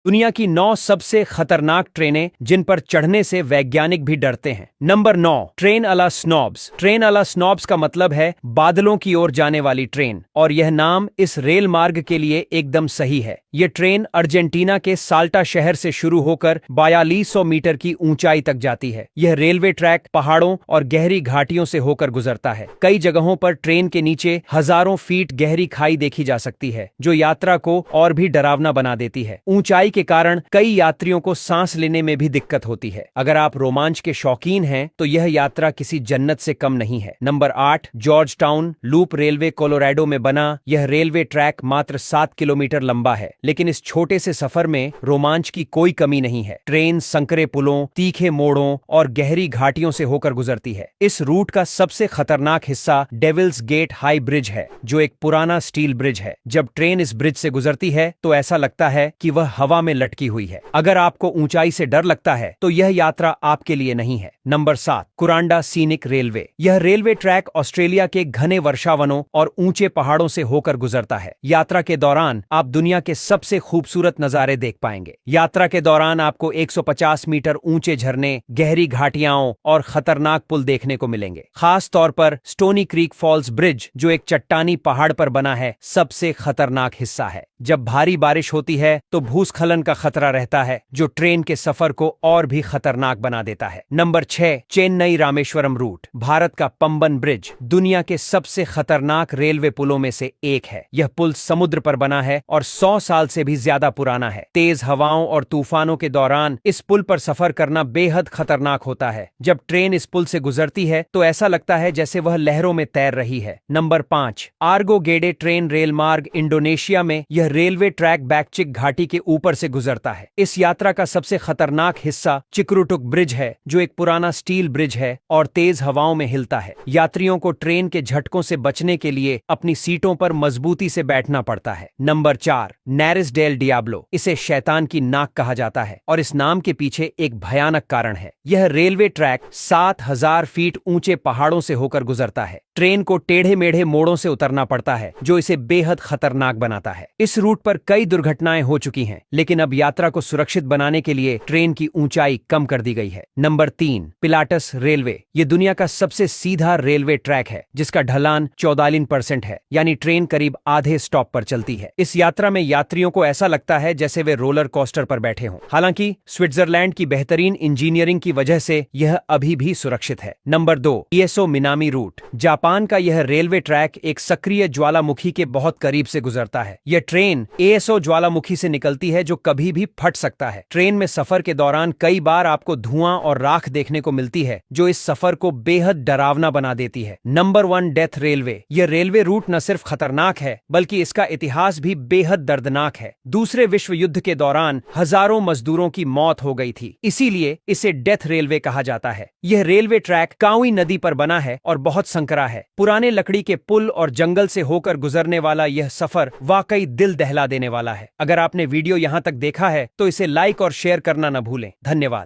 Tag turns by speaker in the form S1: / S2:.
S1: दुनिया की 9 सबसे खतरनाक ट्रेनें जिन पर चढ़ने से वैज्ञानिक भी डरते हैं। नंबर 9, ट्रेन अला स्नॉब्स। ट्रेन अला स्नॉब्स का मतलब है बादलों की ओर जाने वाली ट्रेन, और यह नाम इस रेल मार्ग के लिए एकदम सही है। यह ट्रेन अर्जेंटीना के साल्टा शहर से शुरू होकर 4200 मीटर की ऊंचाई तक जाती है। यह रेलवे ट्रैक पहाड़ों और गहरी घाटियों से होकर गुजरता है। कई जगहों पर ट्रेन के नीचे हजारों फीट गहरी खाई देखी जा सकती है, जो यात्रा को और भी डरावना बना देती है। ऊंचाई के कारण कई यात्रियों को सांस लेने में भी दिक्कत होती है। अगर आप रोमांच के शौकीन हैं तो यह यात्रा किसी जन्नत से कम नहीं है। Number 8, George town loop railway Colorado में बना यह रेलवे ट्रैक मात्र 7 किलोमीटर लंबा है, लेकिन इस छोटे से सफर में रोमांच की कोई कमी नहीं है। ट्रेन संकरे पुलों, तीखे मोड़ों और गहरी घाटियों से होकर गुजरती है। इस रूट का सबसे खतरनाक हिस्सा डेविल्स गेट हाई ब्रिज है, जो एक पुराना स्टील ब्रिज है। जब ट्रेन इस ब्रिज से गुजरती है तो ऐसा लगता है कि वह हवा में लटकी हुई है। अगर आपको ऊंचाई से डर लगता है तो यह यात्रा आपके लिए नहीं है। Number 7, Kuranda scenic railway. यह रेलवे ट्रैक ऑस्ट्रेलिया के घने वर्षावनों और ऊंचे पहाड़ों से होकर गुजरता है। यात्रा के दौरान आप दुनिया के सबसे खूबसूरत नजारे देख पाएंगे। यात्रा के दौरान आपको 150 मीटर ऊंचे झरने, गहरी घाटियां और खतरनाक पुल देखने को मिलेंगे। खास तौर पर स्टोनी क्रीक फॉल्स ब्रिज, जो एक चट्टानी पहाड़ पर बना है, सबसे खतरनाक हिस्सा है। जब भारी बारिश होती है तो भूस्खलन का खतरा रहता है, जो ट्रेन के सफर को और भी खतरनाक बना देता है। Number 6, Chennai Rameswaram route. भारत का पंबन ब्रिज दुनिया के सबसे खतरनाक रेलवे पुलों में से एक है। यह पुल समुद्र पर बना है और 100 साल से भी ज्यादा पुराना है। तेज हवाओं और तूफानों के दौरान इस पुल पर सफर करना बेहद खतरनाक होता है। जब ट्रेन इस पुल से गुजरती है तो ऐसा लगता है जैसे वह लहरों में तैर रही है। Number 5, Ergo Gede train rail मार्ग। इंडोनेशिया में यह रेलवे ट्रैक बैकचिक घाटी के ऊपर से गुजरता है। इस यात्रा का सबसे खतरनाक हिस्सा चिक्रुटुक ब्रिज है, जो एक पुराना स्टील ब्रिज है और तेज हवाओं में हिलता है। यात्रियों को ट्रेन के झटकों से बचने के लिए अपनी सीटों पर मजबूती से बैठना पड़ता है। Number 4, Nariz del Diablo. इसे शैतान की नाक कहा जाता है और इस नाम के पीछे एक भयानक कारण है। यह रेलवे ट्रैक 7000 फीट ऊंचे पहाड़ों से होकर गुजरता है। ट्रेन को टेढ़े मेढ़े मोड़ों से उतरना पड़ता है, जो इसे बेहद खतरनाक बनाता है। इस रूट पर कई दुर्घटनाएं हो चुकी हैं, लेकिन अब यात्रा को सुरक्षित बनाने के लिए ट्रेन की ऊंचाई कम कर दी गई है। Number 3, Pilatus railway. यह दुनिया का सबसे सीधा रेलवे ट्रैक है, जिसका ढलान 44% है, यानी ट्रेन करीब आधे स्टॉप पर चलती है। इस यात्रा में यात्रियों को ऐसा लगता है जैसे वे रोलर कोस्टर पर बैठे हों। हालांकि स्विट्जरलैंड की बेहतरीन इंजीनियरिंग की वजह से यह अभी भी सुरक्षित है। नंबर 2, ईएसओ मिनामी रूट। जापान का यह रेलवे ट्रैक एक सक्रिय ज्वालामुखी के बहुत करीब से गुजरता है। यह ट्रेन एएसओ ज्वालामुखी से निकलती है, जो कभी भी फट सकता है। ट्रेन में सफर के दौरान कई बार आपको धुआं और राख देखने को मिलती है, जो इस सफर को बेहद डरावना बना देती है। Number 1, death railway. यह रेलवे रूट न सिर्फ खतरनाक है, बल्कि इसका इतिहास भी बेहद दर्दनाक है। दूसरे विश्व युद्ध के दौरान हजारों मजदूरों की मौत हो गई थी, इसीलिए इसे डेथ रेलवे कहा जाता है। यह रेलवे ट्रैक काउई नदी पर बना है और बहुत संकरा है। पुराने लकड़ी के पुल और जंगल से होकर गुजरने वाला यह सफर वाकई दिल दहला देने वाला है। अगर आपने वीडियो यहां तक देखा है तो इसे लाइक और शेयर करना न भूलें। धन्यवाद।